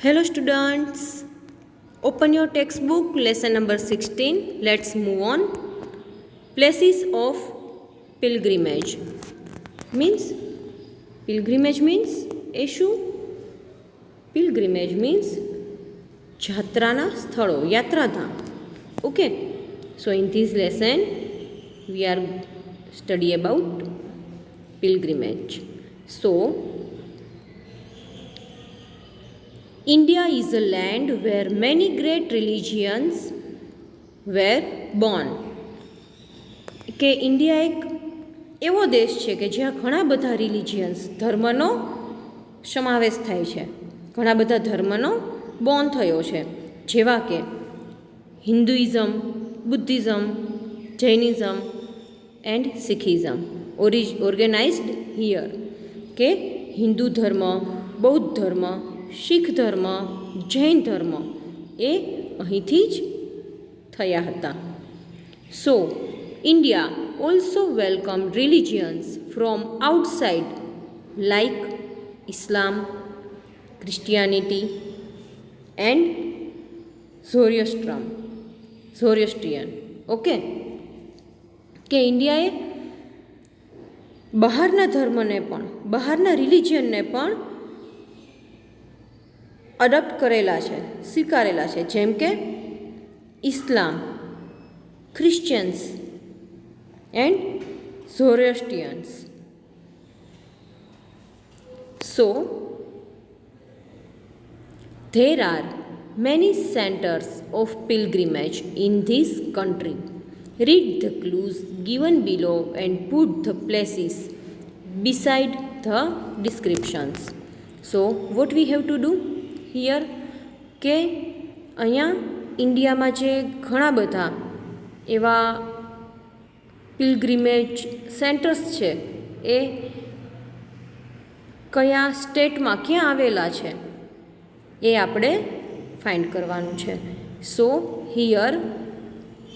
Hello students, open your textbook lesson number 16. Let's move on. Places of pilgrimage. Pilgrimage means શું? Pilgrimage means જાત્રાના સ્થળો, યાત્રાધામ. Okay. So in this lesson we are study about pilgrimage. So India is a land where many great religions were born. કે India એક એવો દેશ છે કે જ્યાં ઘણા બધા રિલિજિયન્સ ધર્મનો સમાવેશ થાય છે, ઘણા બધા ધર્મનો બોર્ન થયો છે, જેવા કે Hinduism, Buddhism, Jainism and સિખિઝમ organised here. કે હિન્દુ ધર્મ, બૌદ્ધ ધર્મ, શીખ ધર્મ, જૈન ધર્મ એ અહીંથી જ થયા હતા. So India also welcome religions from outside like Islam, Christianity and Zoroastrian. Okay, કે ઇન્ડિયાએ બહારના ધર્મને પણ, બહારના રિલિજિયનને પણ અડોપ્ટ કરેલા છે, સ્વીકારેલા છે, જેમ કે Islam, Christians and Zoroastrians. So there are many centers of pilgrimage in this country. Read the clues given below and put the places beside the descriptions. So what we have to do here, કે અહીંયા ઇન્ડિયામાં જે ઘણા બધા એવા પિલગ્રીમેજ centres છે એ કયા સ્ટેટમાં, ક્યાં આવેલા છે એ આપણે ફાઇન્ડ કરવાનું છે. So here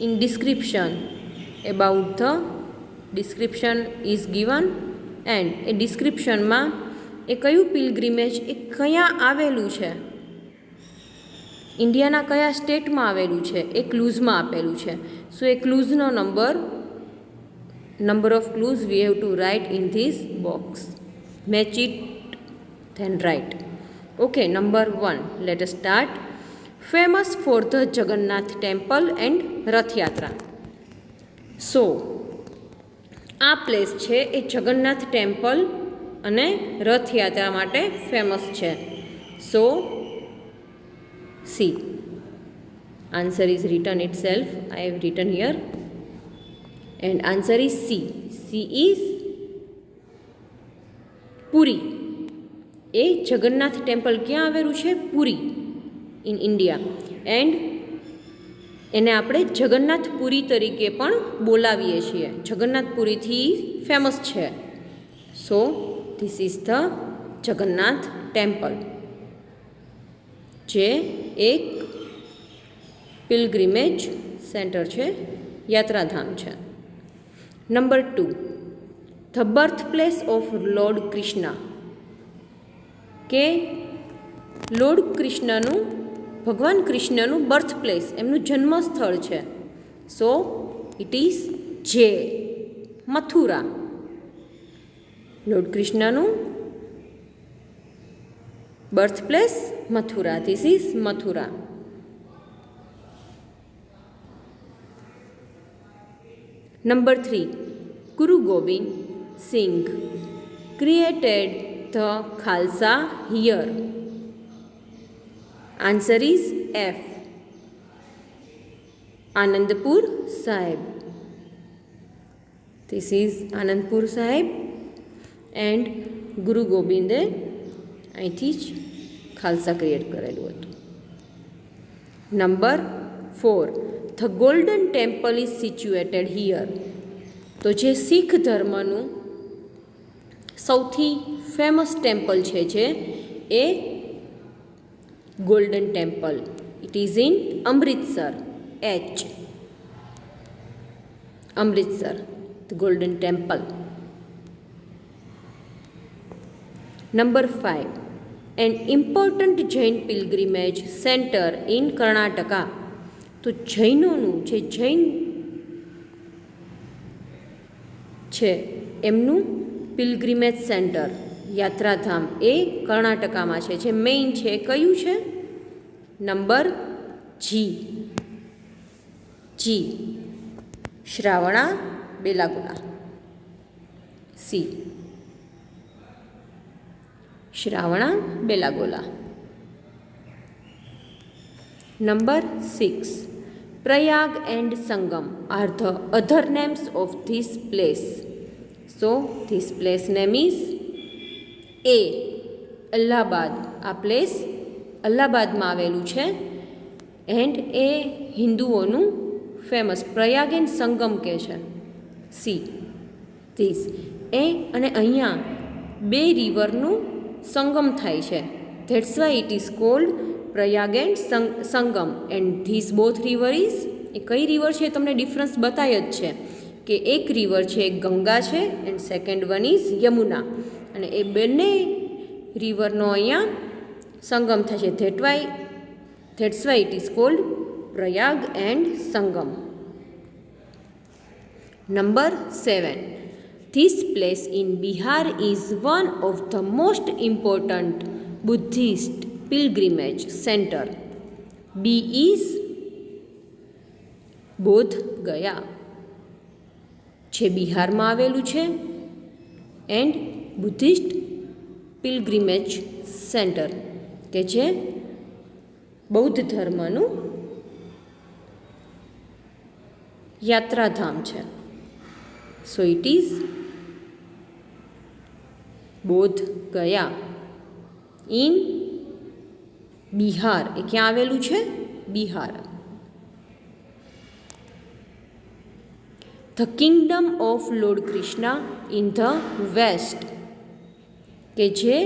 in description about the description is given and એ ડિસ્ક્રિપ્શનમાં એ કયું પિલગ્રીમેજ એ ક્યાં આવેલું છે, ઇન્ડિયાના કયા સ્ટેટમાં આવેલું છે એ ક્લૂઝમાં આપેલું છે. સો એ ક્લૂઝનો number of clues we have to write in this box. Match it then right. Okay, number 1, let us start. Famous for the Jagannath temple and Rath Yatra. So આ પ્લેસ છે એ જગન્નાથ ટેમ્પલ અને રથયાત્રા માટે ફેમસ છે. So C answer is written itself. I have written here and answer is C. C is Puri. A Jagannath temple ક્યાં આવેલું છે? પુરી in India. And એને આપણે જગન્નાથપુરી તરીકે પણ બોલાવીએ છીએ, જગન્નાથપુરીથી ફેમસ છે. So this is the Jagannath temple, જે એક પિલગ્રીમેજ સેન્ટર છે, યાત્રાધામ છે. Number 2, the birth place of lord Krishna. કે લોર્ડ કૃષ્ણનું, ભગવાન કૃષ્ણનું બર્થ પ્લેસ, એમનું જન્મસ્થળ છે. સો ઇટ ઇઝ જે મથુરા. લોર્ડ કૃષ્ણનું birth place Mathura. This is Mathura. Number 3, Guru Govind Singh created the Khalsa here. Answer is F, Anandpur Sahib. This is Anandpur સાહેબ એન્ડ ગુરુ ગોવિંદે અહીંથી જ ખાલસા ક્રિએટ કરેલું હતું. Number 4, the golden temple is situated here. તો જે શીખ ધર્મનું સૌથી ફેમસ ટેમ્પલ છે જે એ golden temple. It is in Amritsar. H, Amritsar, the golden temple. Number 5, an important Jain pilgrimage centre in Karnataka. તો જૈનોનું જે જૈન છે એમનું પિલગ્રીમેજ સેન્ટર યાત્રાધામ એ કર્ણાટકામાં છે. જે મેઇન છે એ કયું છે? Number G Shravana Belagola. C Shravana Belagola. Number 6 Prayag and Sangam are the other names of this place. So this place name is A Allahabad. આ પ્લેસ અલ્હાબાદમાં આવેલું છે એન્ડ એ હિન્દુઓનું ફેમસ પ્રયાગ એન્ડ સંગમ કહે છે. સી ધીસ એ અને અહીંયા બે રિવરનું સંગમ થાય છે. That's why it is called Prayag and Sangam. And this both river is એ કઈ રિવર છે તમને ડિફરન્સ બતાય જ છે કે એક રિવર છે એક ગંગા છે and second one is Yamuna. અને એ બંને રિવરનો અહીંયા સંગમ થાય છે. That's why it is called Prayag and Sangam. Number 7 this place in Bihar is one of the most important Buddhist pilgrimage centre. B is Bodh Gaya, જે બિહારમાં આવેલું છે એન્ડ બુદ્ધિસ્ટ પિલગ્રીમેજ સેન્ટર કે જે બૌદ્ધ ધર્મનું યાત્રાધામ છે. સો ઇટ ઇઝ બોધ ગયા ઇન બિહાર. એ ક્યાં આવેલું છે? Bihar. The kingdom of lord Krishna in the west. કે જે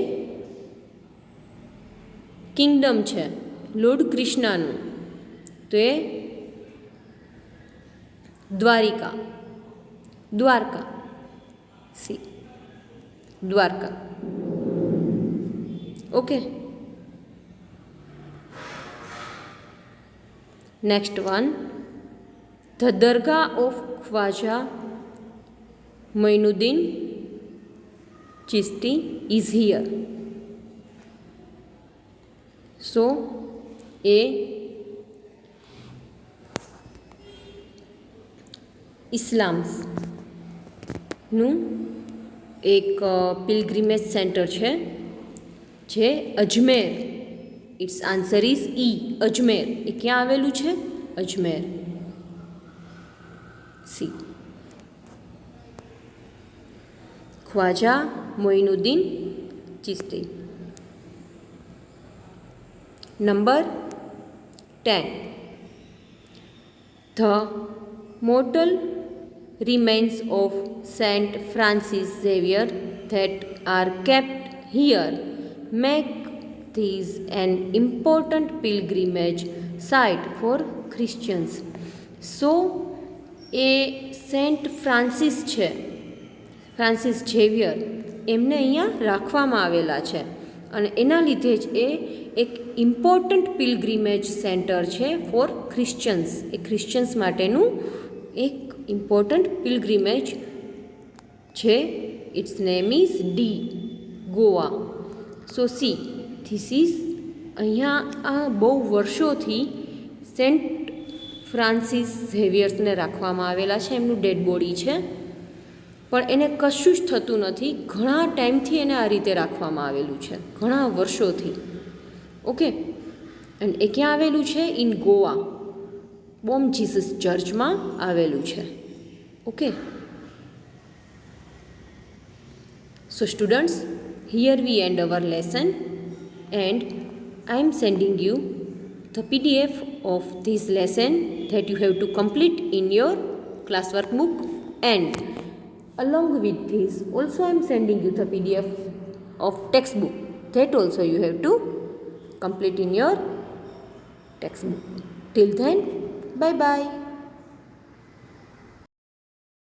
કિંગડમ છે લોર્ડ કૃષ્ણાનું તો એ Dwarka. C Dwarka. Okay. Next one the dargah of Khwaja Moinuddin Chishti is here. So એ ઇસ્લામનું એક પિલગ્રીમેજ સેન્ટર છે જે Ajmer. It's answer is E Ajmer. એ ક્યાં આવેલું છે? Ajmer. C Khwaja Moinuddin Chishti. Number 10 the mortal remains of Saint Francis Xavier that are kept here make this an important pilgrimage site for Christians. So એ સેન્ટ ફ્રાન્સિસ છે, ફ્રાન્સિસ ઝેવિયર, એમને અહીંયા રાખવામાં આવેલા છે અને એના લીધે જ એ એક ઇમ્પોર્ટન્ટ પિલગ્રીમેજ સેન્ટર છે ફોર ક્રિશ્ચન્સ. એ ક્રિશ્ચન્સ માટેનું એક ઇમ્પોર્ટન્ટ પિલગ્રીમેજ છે. It's name is the Goa. So see this is અહીંયા આ બહુ વર્ષોથી સેન્ટ ફ્રાન્સિસ ઝેવિયર્સને રાખવામાં આવેલા છે. એમનું ડેડ બોડી છે પણ એને કશું જ થતું નથી. ઘણા ટાઈમથી એને આ રીતે રાખવામાં આવેલું છે, ઘણા વર્ષોથી. ઓકે. એન્ડ એ ક્યાં આવેલું છે? ઇન ગોવા. બોમ જીસસ ચર્ચમાં આવેલું છે. Okay. So students, here we and hour lesson and I am sending you the PDF of this lesson that you have to complete in your classwork book, and along with this also I am sending you the PDF of textbook that also you have to complete in your textbook. Till then, bye bye.